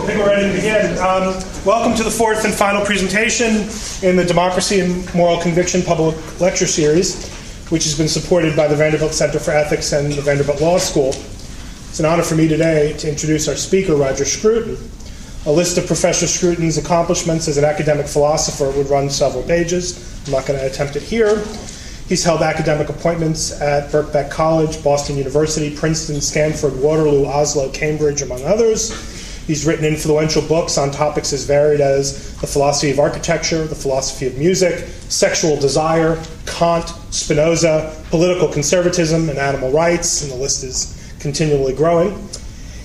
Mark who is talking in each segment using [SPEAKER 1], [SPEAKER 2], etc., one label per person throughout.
[SPEAKER 1] I think we're ready to begin. Welcome to the fourth and final presentation in the Democracy and Moral Conviction Public Lecture Series, which has been supported by the Vanderbilt Center for Ethics and the Vanderbilt Law School. It's an honor for me today to introduce our speaker, Roger Scruton. A list of Professor Scruton's accomplishments as an academic philosopher would run several pages. I'm not going to attempt it here. He's held academic appointments at Birkbeck College, Boston University, Princeton, Stanford, Waterloo, Oslo, Cambridge, among others. He's written influential books on topics as varied as the philosophy of architecture, the philosophy of music, sexual desire, Kant, Spinoza, political conservatism, and animal rights, and the list is continually growing.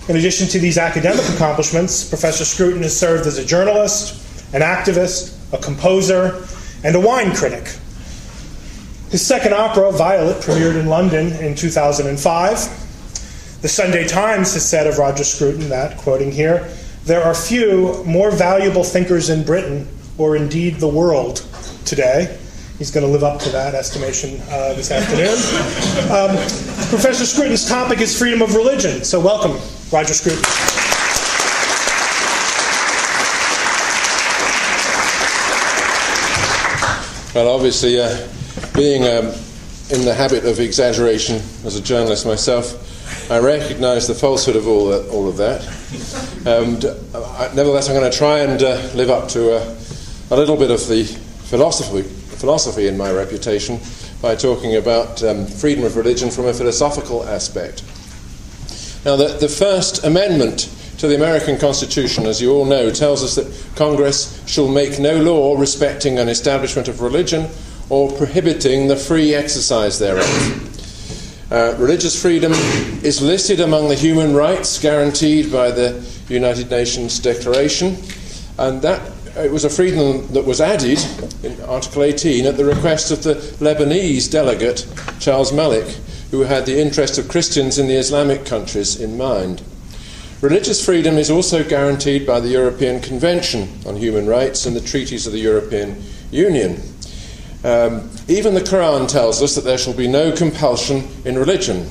[SPEAKER 1] In addition to these academic accomplishments, Professor Scruton has served as a journalist, an activist, a composer, and a wine critic. His second opera, Violet, premiered in London in 2005. The Sunday Times has said of Roger Scruton that, quoting here, "There are few more valuable thinkers in Britain, or indeed the world, today." He's going to live up to that estimation this afternoon. Professor Scruton's topic is freedom of religion, so welcome, Roger Scruton.
[SPEAKER 2] Well, obviously, being in the habit of exaggeration as a journalist myself, I recognise the falsehood of all of that. Nevertheless, I'm going to try and live up to a little bit of the philosophy in my reputation by talking about freedom of religion from a philosophical aspect. Now, the First Amendment to the American Constitution, as you all know, tells us that Congress shall make no law respecting an establishment of religion or prohibiting the free exercise thereof. Religious freedom is listed among the human rights guaranteed by the United Nations Declaration, and that it was a freedom that was added in Article 18 at the request of the Lebanese delegate, Charles Malik, who had the interest of Christians in the Islamic countries in mind. Religious freedom is also guaranteed by the European Convention on Human Rights and the treaties of the European Union. Even the Quran tells us that there shall be no compulsion in religion.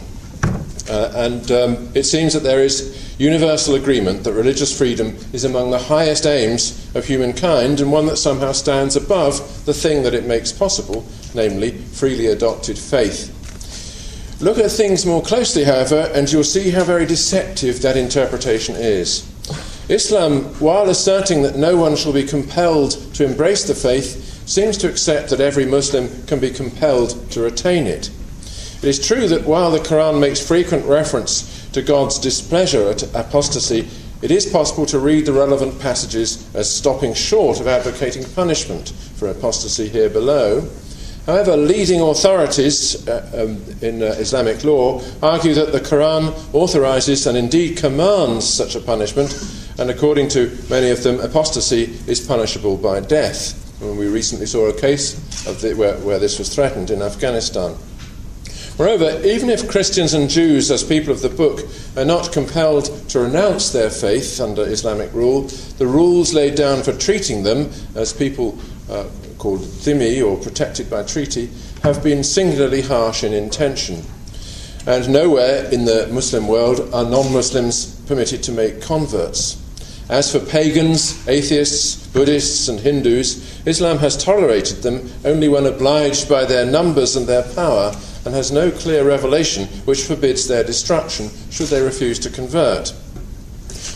[SPEAKER 2] It seems that there is universal agreement that religious freedom is among the highest aims of humankind and one that somehow stands above the thing that it makes possible, namely freely adopted faith. Look at things more closely, however, and you'll see how very deceptive that interpretation is. Islam, while asserting that no one shall be compelled to embrace the faith, seems to accept that every Muslim can be compelled to retain it. It is true that while the Quran makes frequent reference to God's displeasure at apostasy, it is possible to read the relevant passages as stopping short of advocating punishment for apostasy here below. However, leading authorities in Islamic law argue that the Quran authorises and indeed commands such a punishment, and according to many of them, apostasy is punishable by death. And we recently saw a case of where this was threatened in Afghanistan. Moreover, even if Christians and Jews, as people of the book, are not compelled to renounce their faith under Islamic rule, the rules laid down for treating them as people called dhimmi, or protected by treaty, have been singularly harsh in intention. And nowhere in the Muslim world are non-Muslims permitted to make converts. As for pagans, atheists, Buddhists and Hindus, Islam has tolerated them only when obliged by their numbers and their power, and has no clear revelation which forbids their destruction should they refuse to convert.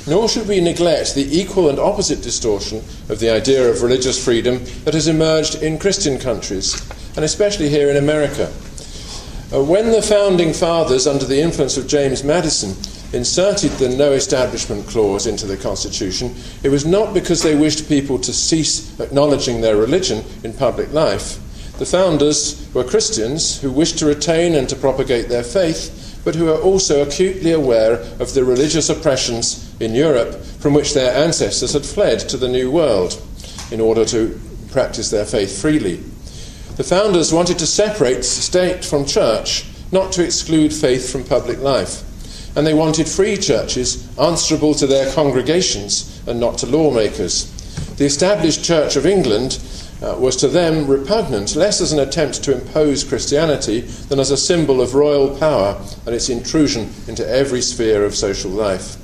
[SPEAKER 2] Nor should we neglect the equal and opposite distortion of the idea of religious freedom that has emerged in Christian countries, and especially here in America. When the Founding Fathers, under the influence of James Madison, inserted the No Establishment Clause into the Constitution, it was not because they wished people to cease acknowledging their religion in public life. The founders were Christians who wished to retain and to propagate their faith, but who are also acutely aware of the religious oppressions in Europe from which their ancestors had fled to the New World in order to practice their faith freely. The founders wanted to separate state from church, not to exclude faith from public life. And they wanted free churches answerable to their congregations and not to lawmakers. The established Church of England was to them repugnant, less as an attempt to impose Christianity than as a symbol of royal power and its intrusion into every sphere of social life.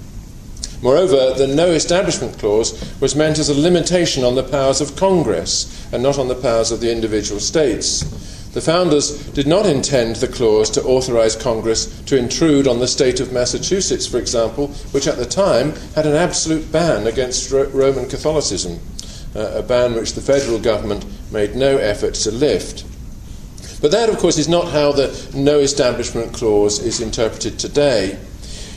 [SPEAKER 2] Moreover, the No Establishment Clause was meant as a limitation on the powers of Congress and not on the powers of the individual states. The founders did not intend the clause to authorize Congress to intrude on the state of Massachusetts, for example, which at the time had an absolute ban against Roman Catholicism, a ban which the federal government made no effort to lift. But that, of course, is not how the No Establishment Clause is interpreted today.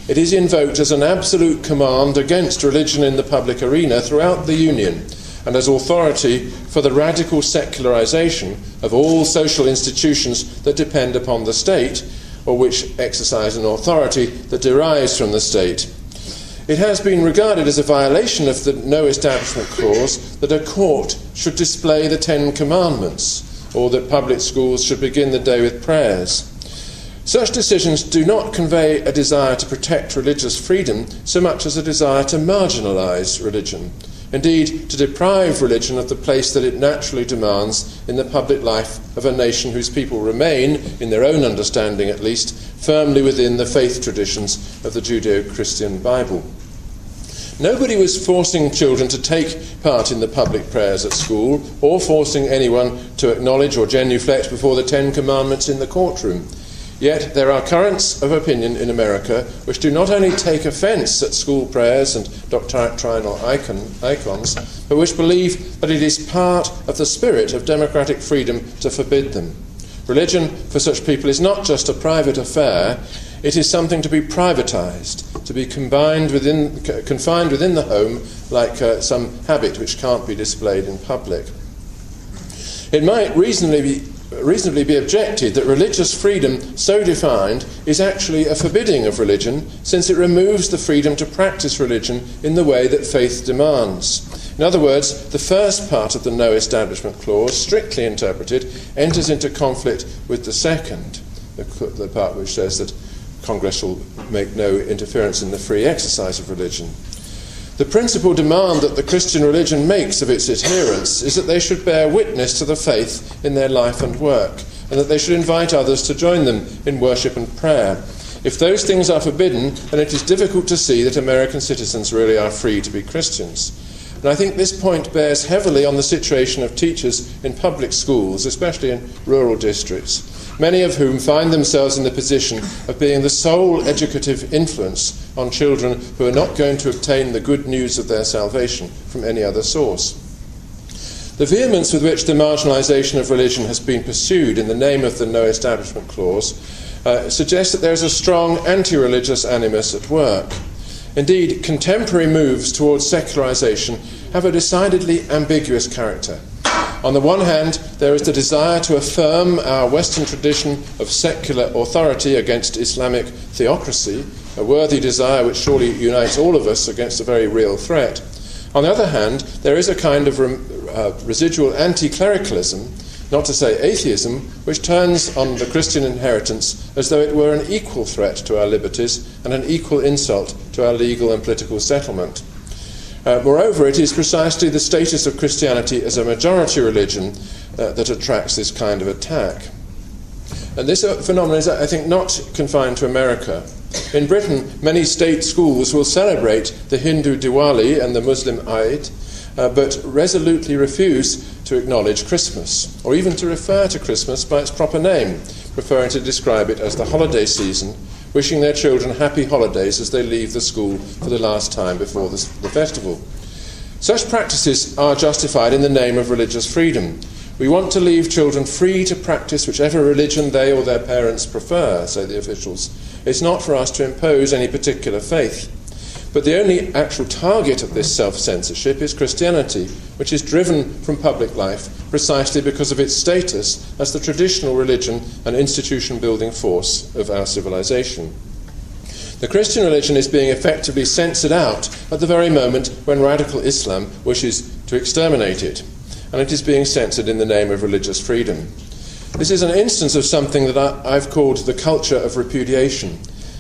[SPEAKER 2] It is invoked as an absolute command against religion in the public arena throughout the Union, and as authority for the radical secularization of all social institutions that depend upon the state, or which exercise an authority that derives from the state. It has been regarded as a violation of the No Establishment Clause that a court should display the Ten Commandments, or that public schools should begin the day with prayers. Such decisions do not convey a desire to protect religious freedom so much as a desire to marginalise religion, indeed to deprive religion of the place that it naturally demands in the public life of a nation whose people remain, in their own understanding at least, firmly within the faith traditions of the Judeo-Christian Bible. Nobody was forcing children to take part in the public prayers at school, or forcing anyone to acknowledge or genuflect before the Ten Commandments in the courtroom. Yet there are currents of opinion in America which do not only take offence at school prayers and doctrinal icons, but which believe that it is part of the spirit of democratic freedom to forbid them. Religion for such people is not just a private affair, it is something to be privatised, to be confined within the home like some habit which can't be displayed in public. It might reasonably be objected that religious freedom so defined is actually a forbidding of religion, since it removes the freedom to practice religion in the way that faith demands. In other words, the first part of the No Establishment Clause, strictly interpreted, enters into conflict with the second, the part which says that Congress will make no interference in the free exercise of religion. The principal demand that the Christian religion makes of its adherents is that they should bear witness to the faith in their life and work, and that they should invite others to join them in worship and prayer. If those things are forbidden, then it is difficult to see that American citizens really are free to be Christians. And I think this point bears heavily on the situation of teachers in public schools, especially in rural districts, many of whom find themselves in the position of being the sole educative influence on children who are not going to obtain the good news of their salvation from any other source. The vehemence with which the marginalisation of religion has been pursued in the name of the No Establishment Clause suggests that there is a strong anti-religious animus at work. Indeed, contemporary moves towards secularisation have a decidedly ambiguous character. On the one hand, there is the desire to affirm our Western tradition of secular authority against Islamic theocracy, a worthy desire which surely unites all of us against a very real threat. On the other hand, there is a kind of residual anti-clericalism, not to say atheism, which turns on the Christian inheritance as though it were an equal threat to our liberties and an equal insult to our legal and political settlement. Moreover, it is precisely the status of Christianity as a majority religion that attracts this kind of attack. And this phenomenon is, I think, not confined to America. In Britain, many state schools will celebrate the Hindu Diwali and the Muslim Eid, but resolutely refuse to acknowledge Christmas, or even to refer to Christmas by its proper name, preferring to describe it as the holiday season, wishing their children happy holidays as they leave the school for the last time before the festival. Such practices are justified in the name of religious freedom. We want to leave children free to practice whichever religion they or their parents prefer, say the officials. It's not for us to impose any particular faith. But the only actual target of this self-censorship is Christianity, which is driven from public life precisely because of its status as the traditional religion and institution-building force of our civilization. The Christian religion is being effectively censored out at the very moment when radical Islam wishes to exterminate it, and it is being censored in the name of religious freedom. This is an instance of something that I've called the culture of repudiation,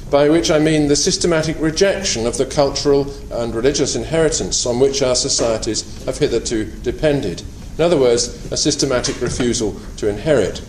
[SPEAKER 2] by which I mean the systematic rejection of the cultural and religious inheritance on which our societies have hitherto depended. In other words, a systematic refusal to inherit.